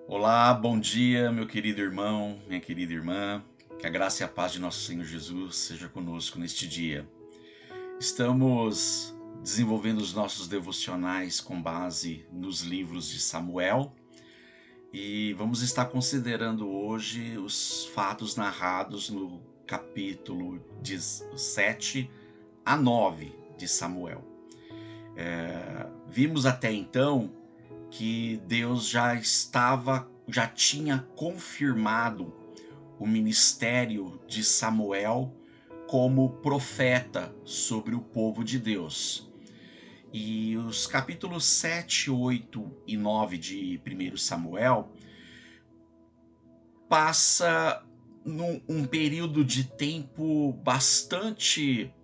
Olá, bom dia, meu querido irmão, minha querida irmã. Que a graça e a paz de nosso Senhor Jesus seja conosco neste dia. Estamos desenvolvendo os nossos devocionais com base nos livros de Samuel e vamos estar considerando hoje os fatos narrados no capítulo 7 a 9 de Samuel. Vimos até então que Deus já tinha confirmado o ministério de Samuel como profeta sobre o povo de Deus. E os capítulos 7, 8 e 9 de 1 Samuel passa num período de tempo bastante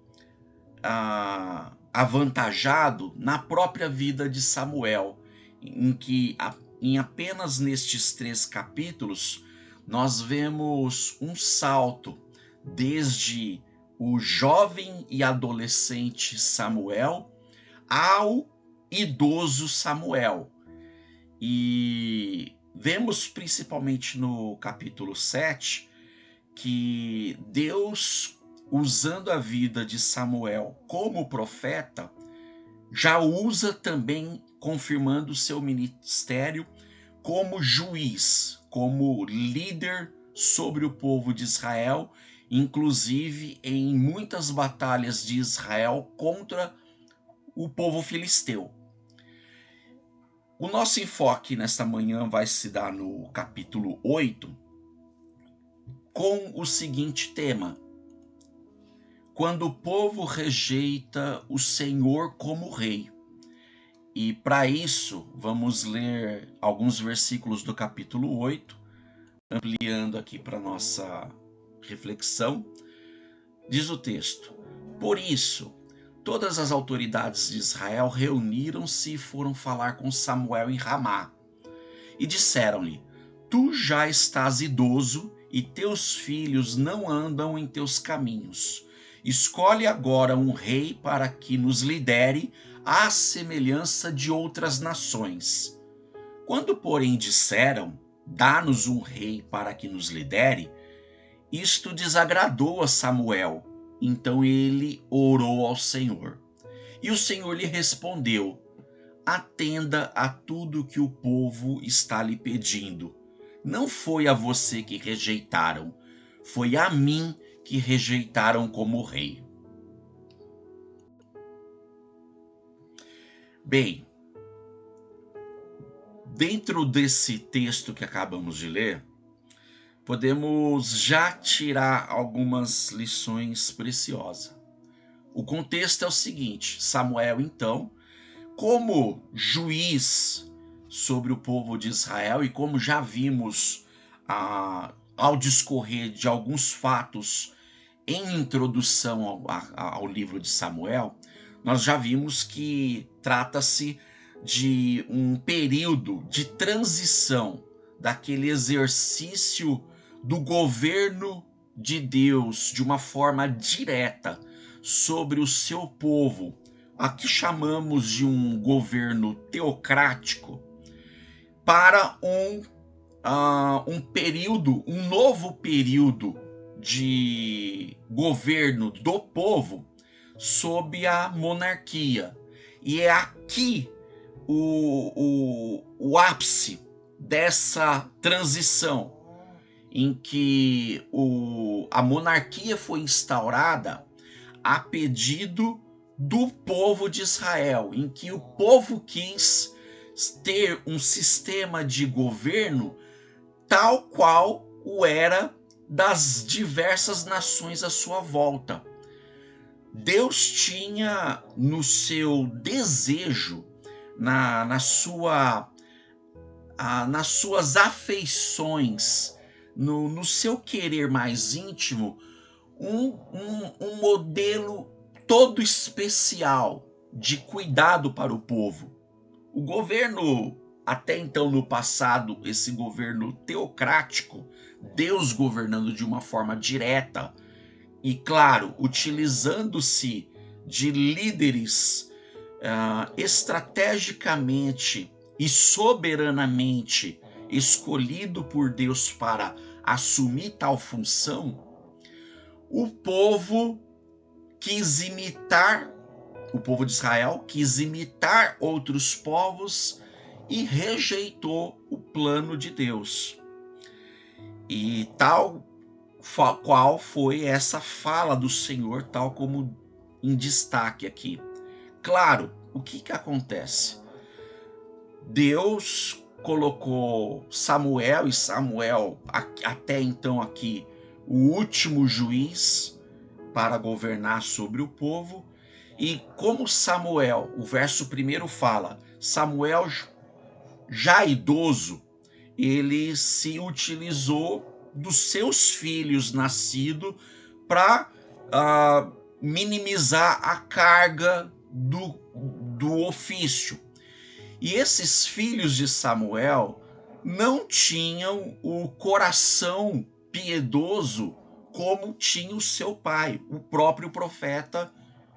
avantajado na própria vida de Samuel, em que em apenas nestes 3 capítulos nós vemos um salto desde o jovem e adolescente Samuel ao idoso Samuel. E vemos principalmente no capítulo 7 que Deus, usando a vida de Samuel como profeta, já usa também confirmando seu ministério como juiz, como líder sobre o povo de Israel, inclusive em muitas batalhas de Israel contra o povo filisteu. O nosso enfoque nesta manhã vai se dar no capítulo 8, com o seguinte tema: quando o povo rejeita o Senhor como rei. E para isso, vamos ler alguns versículos do capítulo 8, ampliando aqui para nossa reflexão. Diz o texto: por isso, todas as autoridades de Israel reuniram-se e foram falar com Samuel em Ramá. E disseram-lhe: tu já estás idoso e teus filhos não andam em teus caminhos. Escolhe agora um rei para que nos lidere à semelhança de outras nações. Quando, porém, disseram: dá-nos um rei para que nos lidere, isto desagradou a Samuel. Então ele orou ao Senhor. E o Senhor lhe respondeu: atenda a tudo que o povo está lhe pedindo. Não foi a você que rejeitaram, foi a mim que rejeitaram como rei. Bem, dentro desse texto que acabamos de ler, podemos já tirar algumas lições preciosas. O contexto é o seguinte: Samuel, então, como juiz sobre o povo de Israel, e como já vimos ao discorrer de alguns fatos em introdução ao livro de Samuel, nós já vimos que trata-se de um período de transição daquele exercício do governo de Deus de uma forma direta sobre o seu povo, aqui chamamos de um governo teocrático, para um novo período de governo do povo sob a monarquia. E é aqui o ápice dessa transição, em que a monarquia foi instaurada a pedido do povo de Israel, em que o povo quis ter um sistema de governo tal qual o era das diversas nações à sua volta. Deus tinha no seu desejo, nas suas afeições, no seu querer mais íntimo, um modelo todo especial de cuidado para o povo. O governo, até então no passado, esse governo teocrático, Deus governando de uma forma direta e, claro, utilizando-se de líderes estrategicamente e soberanamente escolhido por Deus para assumir tal função, o povo de Israel quis imitar outros povos e rejeitou o plano de Deus. E tal qual foi essa fala do Senhor, tal como em destaque aqui. Claro, o que acontece? Deus colocou Samuel, e Samuel, até então aqui, o último juiz para governar sobre o povo. E como Samuel, o verso 1 fala, Samuel já idoso, ele se utilizou dos seus filhos nascidos para minimizar a carga do ofício. E esses filhos de Samuel não tinham o coração piedoso como tinha o seu pai, o próprio profeta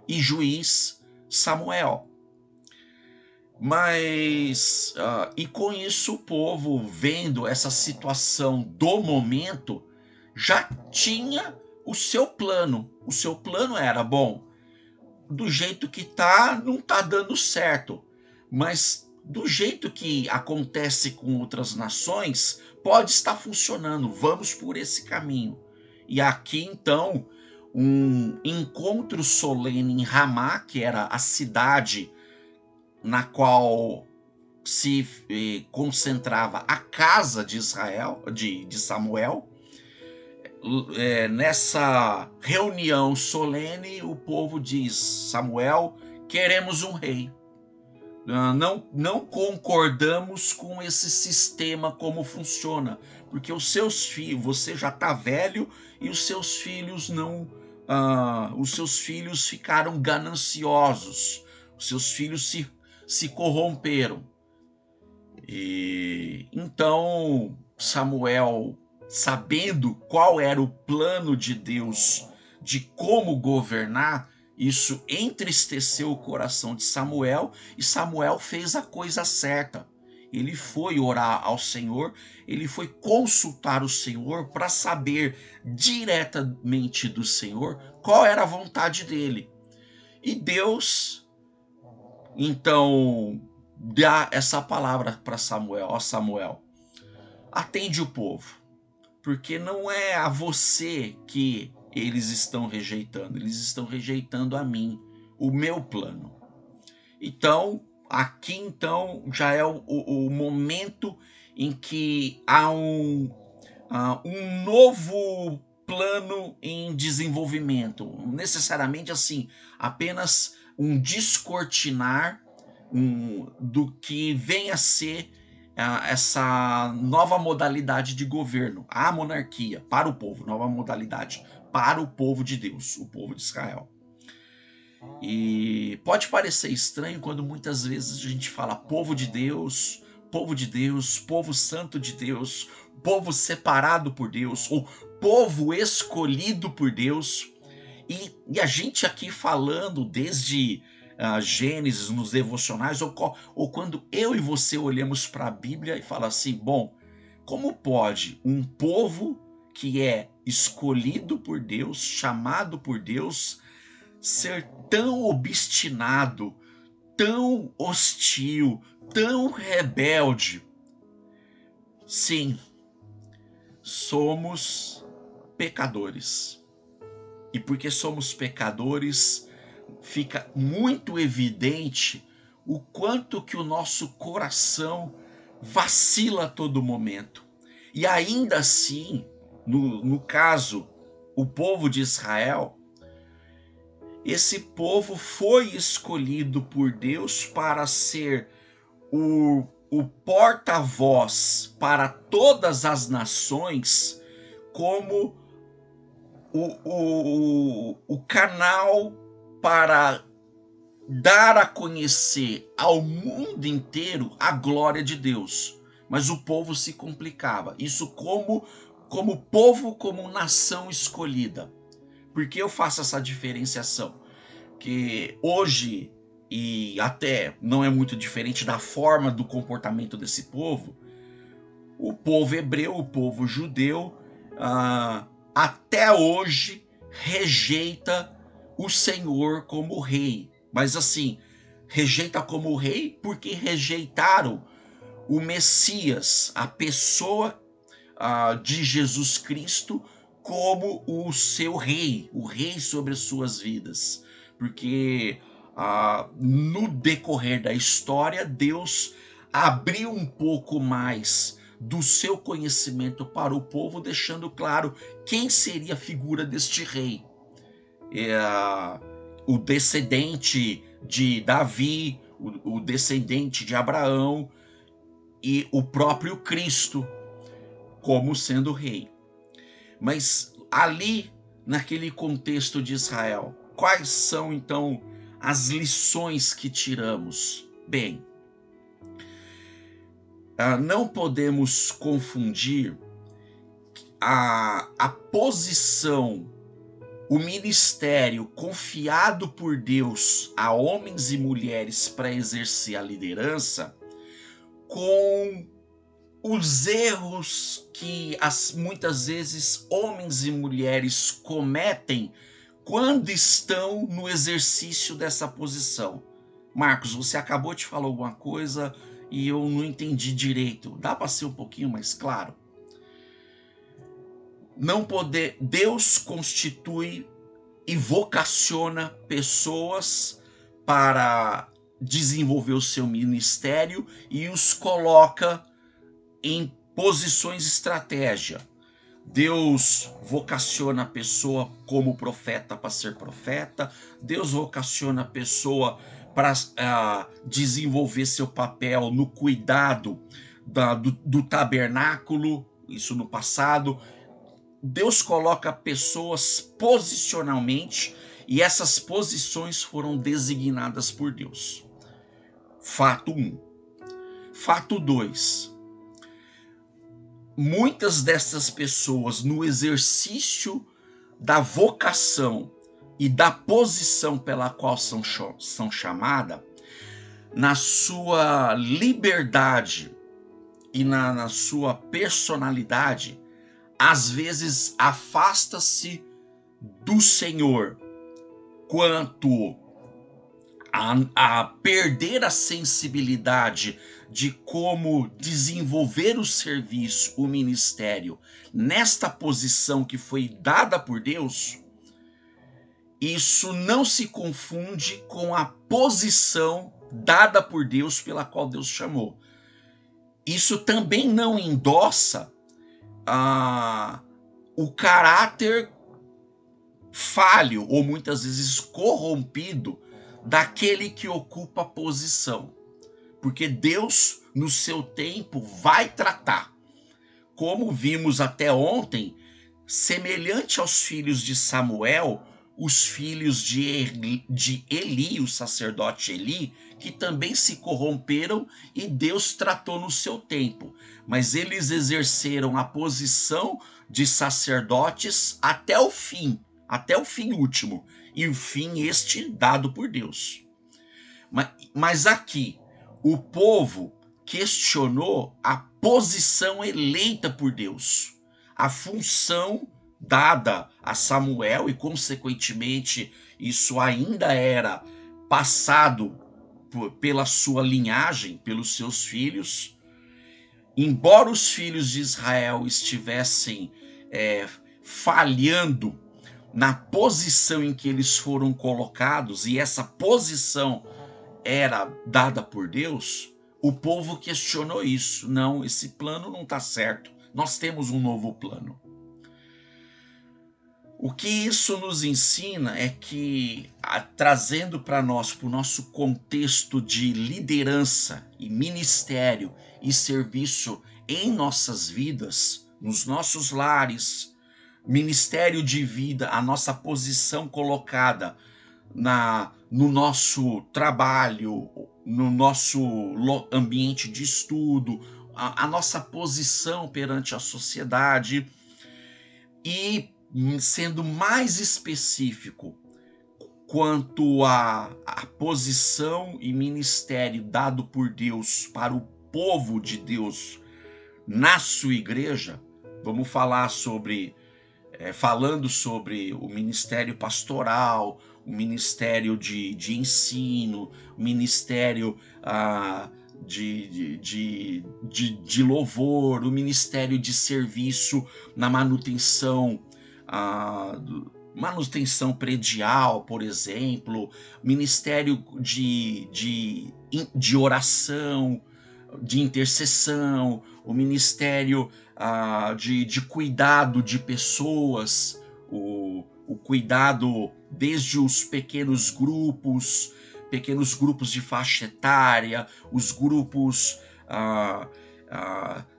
e juiz Samuel. Mas, e com isso o povo, vendo essa situação do momento, já tinha o seu plano. O seu plano era, bom, do jeito que tá, não tá dando certo. Mas do jeito que acontece com outras nações, pode estar funcionando. Vamos por esse caminho. E aqui, então, um encontro solene em Ramá, que era a cidade na qual se concentrava a casa de Israel, de Samuel. Nessa reunião solene, o povo diz: Samuel, queremos um rei. Não concordamos com esse sistema como funciona, porque os seus filhos, você já está velho e os seus filhos não, os seus filhos ficaram gananciosos, os seus filhos se corromperam. E então Samuel, sabendo qual era o plano de Deus de como governar, isso entristeceu o coração de Samuel, e Samuel fez a coisa certa. Ele foi orar ao Senhor, ele foi consultar o Senhor para saber diretamente do Senhor qual era a vontade dele. E Deus, então, dá essa palavra para Samuel: ó Samuel, atende o povo, porque não é a você que eles estão rejeitando a mim, o meu plano. Então, aqui já é o momento em que há um novo plano em desenvolvimento, necessariamente assim, apenas um descortinar do que vem a ser essa nova modalidade de governo, a monarquia para o povo, nova modalidade para o povo de Deus, o povo de Israel. E pode parecer estranho quando muitas vezes a gente fala povo de Deus, povo santo de Deus, povo separado por Deus, ou povo escolhido por Deus. E a gente aqui falando desde Gênesis, nos devocionais, ou quando eu e você olhamos para a Bíblia e fala assim, bom, como pode um povo que é escolhido por Deus, chamado por Deus, ser tão obstinado, tão hostil, tão rebelde? Sim, somos pecadores. E porque somos pecadores, fica muito evidente o quanto que o nosso coração vacila a todo momento. E ainda assim, no caso, o povo de Israel, esse povo foi escolhido por Deus para ser o porta-voz para todas as nações, como o canal para dar a conhecer ao mundo inteiro a glória de Deus. Mas o povo se complicava. Isso como povo, como nação escolhida. Por que eu faço essa diferenciação? Que hoje, e até não é muito diferente da forma do comportamento desse povo, o povo hebreu, o povo judeu, até hoje rejeita o Senhor como rei. Mas assim, rejeita como rei porque rejeitaram o Messias, a pessoa de Jesus Cristo, como o seu rei, o rei sobre as suas vidas. Porque no decorrer da história, Deus abriu um pouco mais do seu conhecimento para o povo, deixando claro quem seria a figura deste rei. O descendente de Davi, o descendente de Abraão e o próprio Cristo como sendo rei. Mas ali, naquele contexto de Israel, quais são então as lições que tiramos? Bem, não podemos confundir a posição, o ministério confiado por Deus a homens e mulheres para exercer a liderança com os erros que muitas vezes homens e mulheres cometem quando estão no exercício dessa posição. Marcos, você acabou de falar alguma coisa e eu não entendi direito. Dá para ser um pouquinho mais claro? Deus constitui e vocaciona pessoas para desenvolver o seu ministério e os coloca em posições estratégia. Deus vocaciona a pessoa como profeta para ser profeta. Deus vocaciona a pessoa para desenvolver seu papel no cuidado do tabernáculo, isso no passado. Deus coloca pessoas posicionalmente e essas posições foram designadas por Deus. Fato 1. Fato 2. Muitas dessas pessoas, no exercício da vocação e da posição pela qual são chamadas, na sua liberdade e na sua personalidade, às vezes afasta-se do Senhor quanto a perder a sensibilidade de como desenvolver o serviço, o ministério, nesta posição que foi dada por Deus. Isso não se confunde com a posição dada por Deus pela qual Deus chamou. Isso também não endossa o caráter falho ou muitas vezes corrompido daquele que ocupa a posição. Porque Deus, no seu tempo, vai tratar. Como vimos até ontem, semelhante aos filhos de Samuel, os filhos de Eli, o sacerdote Eli, que também se corromperam e Deus tratou no seu tempo. Mas eles exerceram a posição de sacerdotes até o fim último. E o fim este dado por Deus. Mas aqui, o povo questionou a posição eleita por Deus, a função dada a Samuel, e consequentemente isso ainda era passado pela sua linhagem, pelos seus filhos. Embora os filhos de Israel estivessem falhando na posição em que eles foram colocados, e essa posição era dada por Deus, o povo questionou isso. Não, esse plano não está certo. Nós temos um novo plano. O que isso nos ensina é que, trazendo para nós, para o nosso contexto de liderança e ministério e serviço em nossas vidas, nos nossos lares, ministério de vida, a nossa posição colocada no nosso trabalho, no nosso ambiente de estudo, a nossa posição perante a sociedade, e sendo mais específico quanto à posição e ministério dado por Deus para o povo de Deus na sua igreja, vamos falar sobre, falando sobre o ministério pastoral, o ministério de ensino, o ministério de louvor, o ministério de serviço na manutenção, manutenção predial, por exemplo, ministério de oração, de intercessão, o ministério de cuidado de pessoas, o cuidado desde os pequenos grupos de faixa etária, os grupos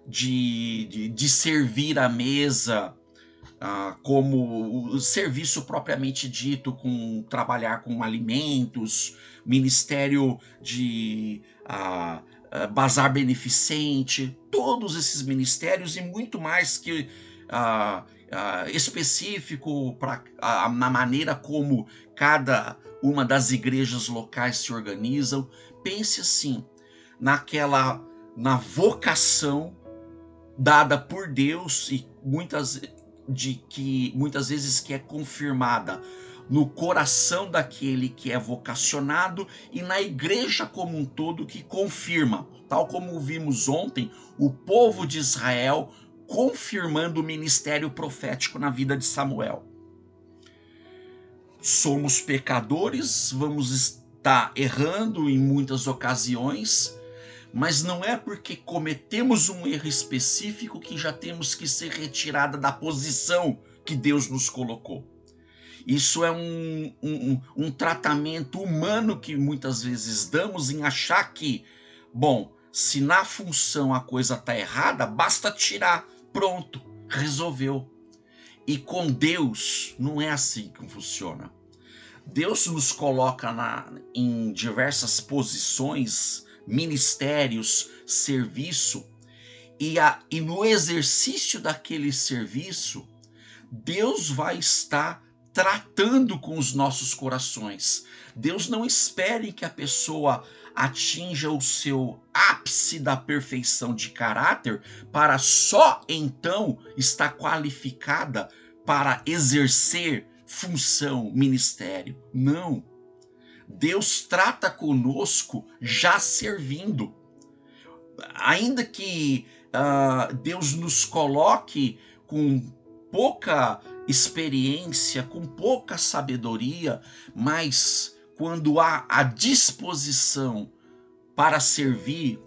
de servir à mesa, como o serviço propriamente dito, com trabalhar com alimentos, ministério de bazar beneficente, todos esses ministérios e muito mais que específico na maneira como cada uma das igrejas locais se organizam. Pense assim, na vocação dada por Deus e muitas vezes que é confirmada no coração daquele que é vocacionado e na igreja como um todo que confirma, tal como vimos ontem, o povo de Israel confirmando o ministério profético na vida de Samuel. Somos pecadores, vamos estar errando em muitas ocasiões, mas não é porque cometemos um erro específico que já temos que ser retirada da posição que Deus nos colocou. Isso é um tratamento humano que muitas vezes damos em achar que, bom, se na função a coisa está errada, basta tirar, pronto, resolveu. E com Deus não é assim que funciona. Deus nos coloca em diversas posições, ministérios, serviço, e no exercício daquele serviço, Deus vai estar tratando com os nossos corações. Deus não espere que a pessoa atinja o seu ápice da perfeição de caráter para só então estar qualificada para exercer função, ministério. Não. Deus trata conosco já servindo. Ainda que Deus nos coloque com pouca experiência, com pouca sabedoria, mas quando há a disposição para servir,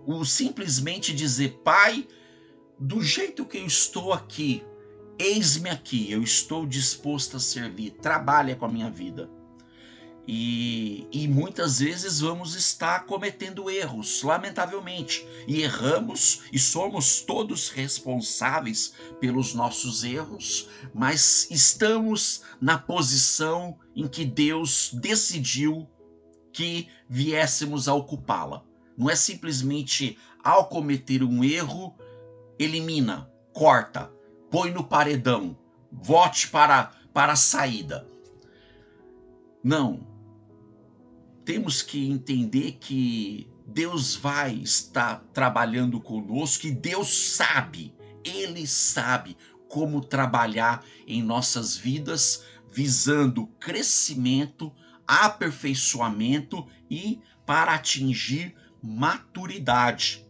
o simplesmente dizer: Pai, do jeito que eu estou aqui, eis-me aqui, eu estou disposto a servir, trabalha com a minha vida. E muitas vezes vamos estar cometendo erros, lamentavelmente. E erramos e somos todos responsáveis pelos nossos erros, mas estamos na posição em que Deus decidiu que viéssemos a ocupá-la. Não é simplesmente ao cometer um erro, elimina, corta, põe no paredão, vote para a saída. Não. Temos que entender que Deus vai estar trabalhando conosco e Deus sabe, Ele sabe como trabalhar em nossas vidas, visando crescimento, aperfeiçoamento e para atingir maturidade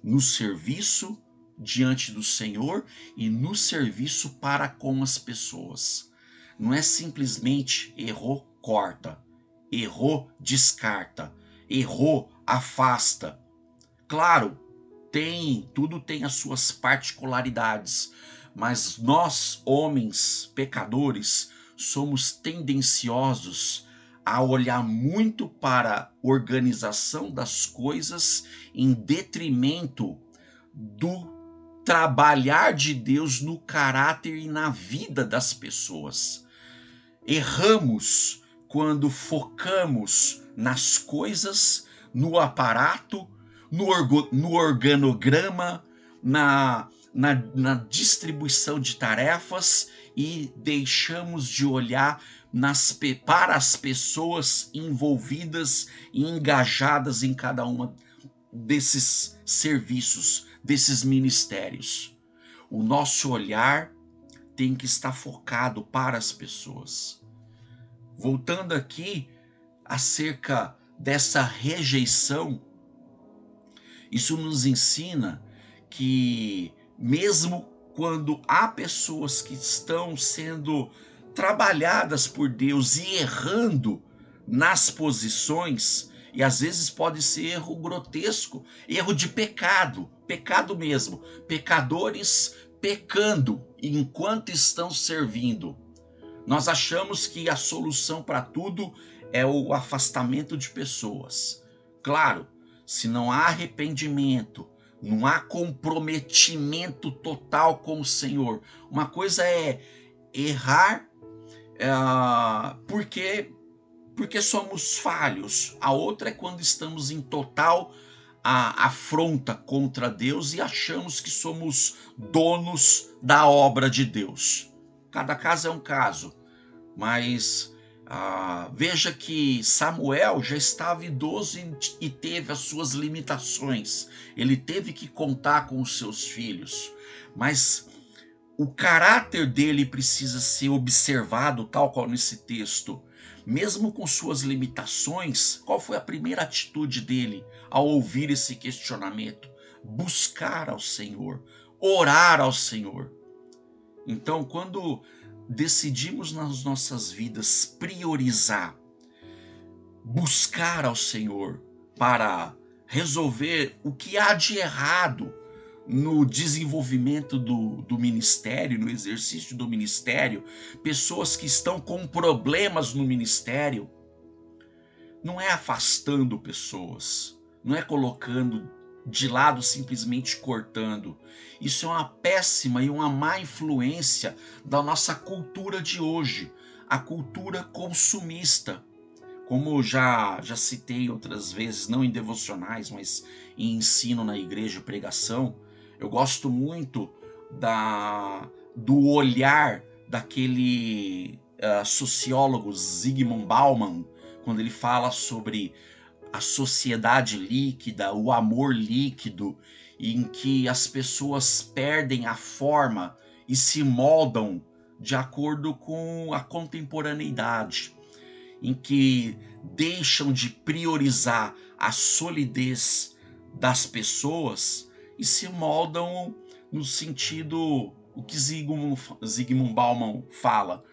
no serviço diante do Senhor e no serviço para com as pessoas. Não é simplesmente errou, corta. Errou, descarta. Errou, afasta. Claro, tudo tem as suas particularidades, mas nós, homens pecadores, somos tendenciosos a olhar muito para a organização das coisas em detrimento do trabalhar de Deus no caráter e na vida das pessoas. Erramos quando focamos nas coisas, no aparato, no organograma, na distribuição de tarefas e deixamos de olhar para as pessoas envolvidas e engajadas em cada uma desses serviços, desses ministérios. O nosso olhar tem que estar focado para as pessoas. Voltando aqui acerca dessa rejeição, isso nos ensina que mesmo quando há pessoas que estão sendo trabalhadas por Deus e errando nas posições, e às vezes pode ser erro grotesco, erro de pecado, pecado mesmo, pecadores pecando enquanto estão servindo. Nós achamos que a solução para tudo é o afastamento de pessoas. Claro, se não há arrependimento, não há comprometimento total com o Senhor. Uma coisa é errar porque somos falhos. A outra é quando estamos em total afronta contra Deus e achamos que somos donos da obra de Deus. Cada caso é um caso, mas veja que Samuel já estava idoso e teve as suas limitações. Ele teve que contar com os seus filhos, mas o caráter dele precisa ser observado, tal qual nesse texto. Mesmo com suas limitações, qual foi a primeira atitude dele ao ouvir esse questionamento? Buscar ao Senhor, orar ao Senhor. Então, quando decidimos nas nossas vidas priorizar, buscar ao Senhor para resolver o que há de errado no desenvolvimento do ministério, no exercício do ministério, pessoas que estão com problemas no ministério, não é afastando pessoas, não é colocando de lado, simplesmente cortando. Isso é uma péssima e uma má influência da nossa cultura de hoje, a cultura consumista. Como já citei outras vezes, não em devocionais, mas em ensino na igreja, pregação, eu gosto muito do olhar daquele sociólogo Zygmunt Bauman, quando ele fala sobre a sociedade líquida, o amor líquido, em que as pessoas perdem a forma e se moldam de acordo com a contemporaneidade, em que deixam de priorizar a solidez das pessoas e se moldam no sentido, o que Zygmunt Bauman fala,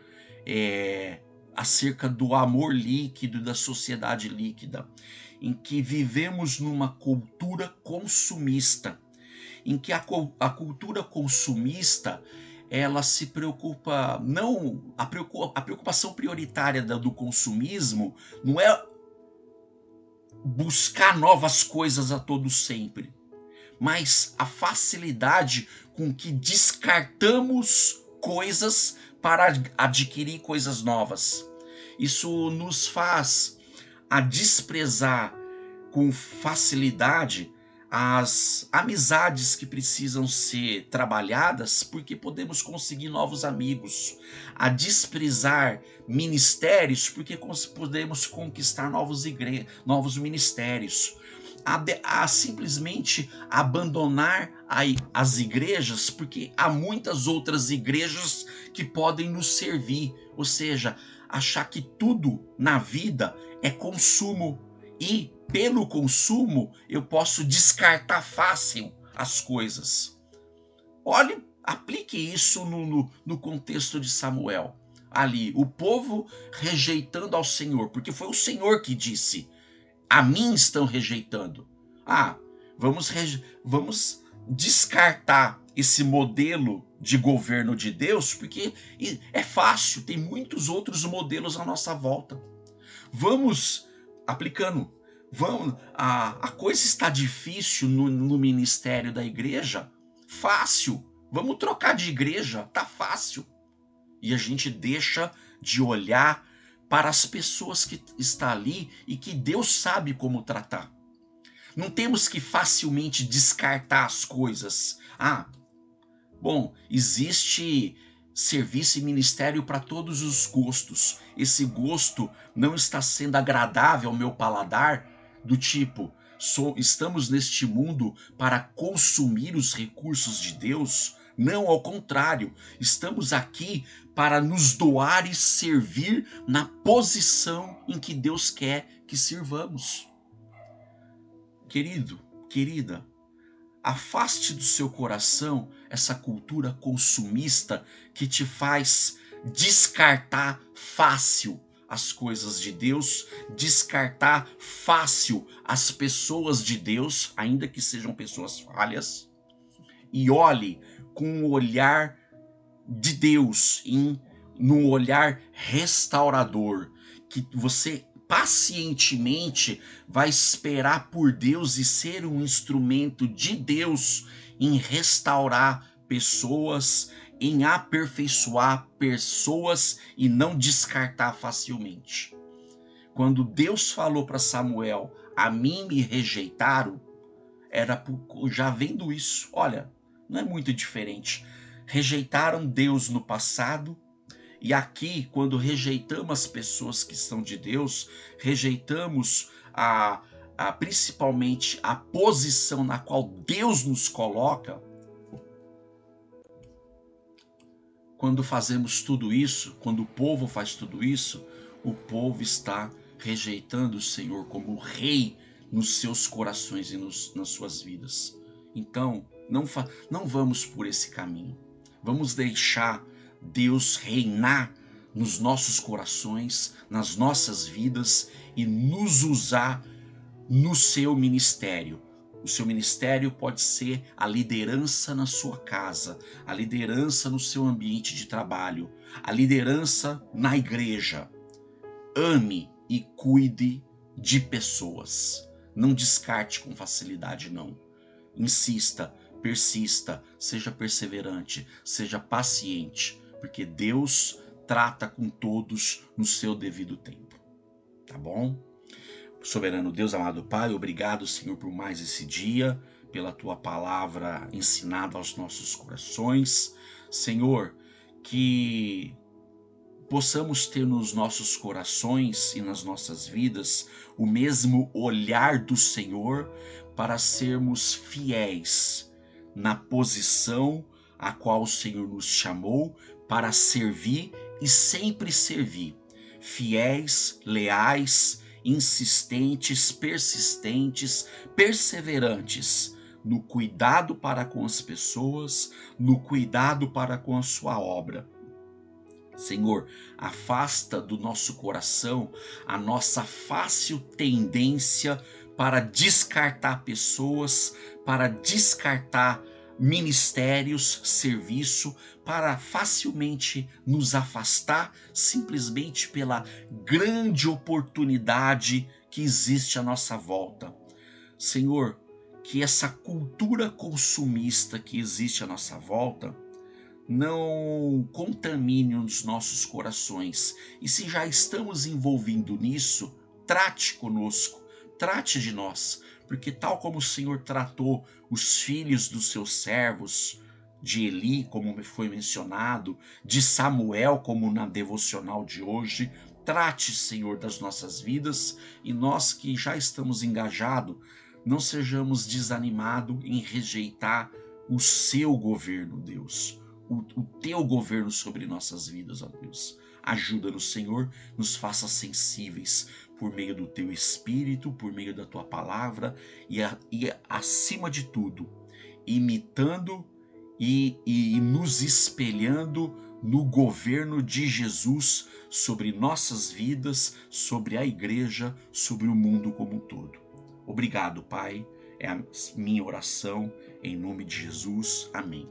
acerca do amor líquido, da sociedade líquida, em que vivemos numa cultura consumista, em que a cultura consumista ela se preocupa, não, a preocupação prioritária do consumismo não é buscar novas coisas a todo sempre, mas a facilidade com que descartamos coisas para adquirir coisas novas. Isso nos faz a desprezar com facilidade as amizades que precisam ser trabalhadas porque podemos conseguir novos amigos, a desprezar ministérios porque podemos conquistar novos ministérios, a simplesmente abandonar as igrejas porque há muitas outras igrejas que podem nos servir, ou seja, achar que tudo na vida é consumo e pelo consumo eu posso descartar fácil as coisas. Olhe, aplique isso no contexto de Samuel. Ali, o povo rejeitando ao Senhor, porque foi o Senhor que disse: a mim estão rejeitando. Vamos descartar esse modelo de governo de Deus, porque é fácil, tem muitos outros modelos à nossa volta. Vamos aplicando. A coisa está difícil no ministério da igreja? Fácil. Vamos trocar de igreja, tá fácil. E a gente deixa de olhar para as pessoas que estão ali e que Deus sabe como tratar. Não temos que facilmente descartar as coisas. Existe serviço e ministério para todos os gostos. Esse gosto não está sendo agradável ao meu paladar, do tipo, estamos neste mundo para consumir os recursos de Deus? Não, ao contrário, estamos aqui para nos doar e servir na posição em que Deus quer que sirvamos. Querido, querida, afaste do seu coração essa cultura consumista que te faz descartar fácil as coisas de Deus, descartar fácil as pessoas de Deus, ainda que sejam pessoas falhas, e olhe com o olhar de Deus, num olhar restaurador, que você pacientemente vai esperar por Deus e ser um instrumento de Deus em restaurar pessoas, em aperfeiçoar pessoas e não descartar facilmente. Quando Deus falou para Samuel, a mim me rejeitaram, era já vendo isso. Olha, não é muito diferente. Rejeitaram Deus no passado, e aqui, quando rejeitamos as pessoas que são de Deus, rejeitamos principalmente a posição na qual Deus nos coloca. Quando fazemos tudo isso, quando o povo faz tudo isso, o povo está rejeitando o Senhor como Rei nos seus corações e nas suas vidas. Então, não vamos por esse caminho. Vamos deixar Deus reinar nos nossos corações, nas nossas vidas e nos usar no seu ministério. O seu ministério pode ser a liderança na sua casa, a liderança no seu ambiente de trabalho, a liderança na igreja. Ame e cuide de pessoas. Não descarte com facilidade, não. Insista, persista, seja perseverante, seja paciente, porque Deus trata com todos no seu devido tempo. Tá bom? Soberano Deus, amado Pai, obrigado, Senhor, por mais esse dia, pela Tua palavra ensinada aos nossos corações. Senhor, que possamos ter nos nossos corações e nas nossas vidas o mesmo olhar do Senhor para sermos fiéis na posição a qual o Senhor nos chamou para servir e sempre servir. Fiéis, leais, insistentes, persistentes, perseverantes no cuidado para com as pessoas, no cuidado para com a sua obra. Senhor, afasta do nosso coração a nossa fácil tendência para descartar pessoas, para descartar ministérios, serviço, para facilmente nos afastar simplesmente pela grande oportunidade que existe à nossa volta. Senhor, que essa cultura consumista que existe à nossa volta não contamine os nossos corações. E se já estamos envolvidos nisso, trate conosco, trate de nós, porque tal como o Senhor tratou os filhos dos seus servos, de Eli, como foi mencionado, de Samuel, como na devocional de hoje, trate, Senhor, das nossas vidas, e nós que já estamos engajados, não sejamos desanimados em rejeitar o seu governo, Deus. O teu governo sobre nossas vidas, ó Deus. Ajuda-nos, Senhor, nos faça sensíveis por meio do teu Espírito, por meio da tua palavra e acima de tudo, imitando e nos espelhando no governo de Jesus sobre nossas vidas, sobre a igreja, sobre o mundo como um todo. Obrigado, Pai. É a minha oração em nome de Jesus. Amém.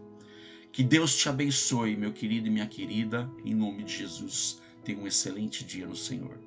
Que Deus te abençoe, meu querido e minha querida, em nome de Jesus. Tenha um excelente dia no Senhor.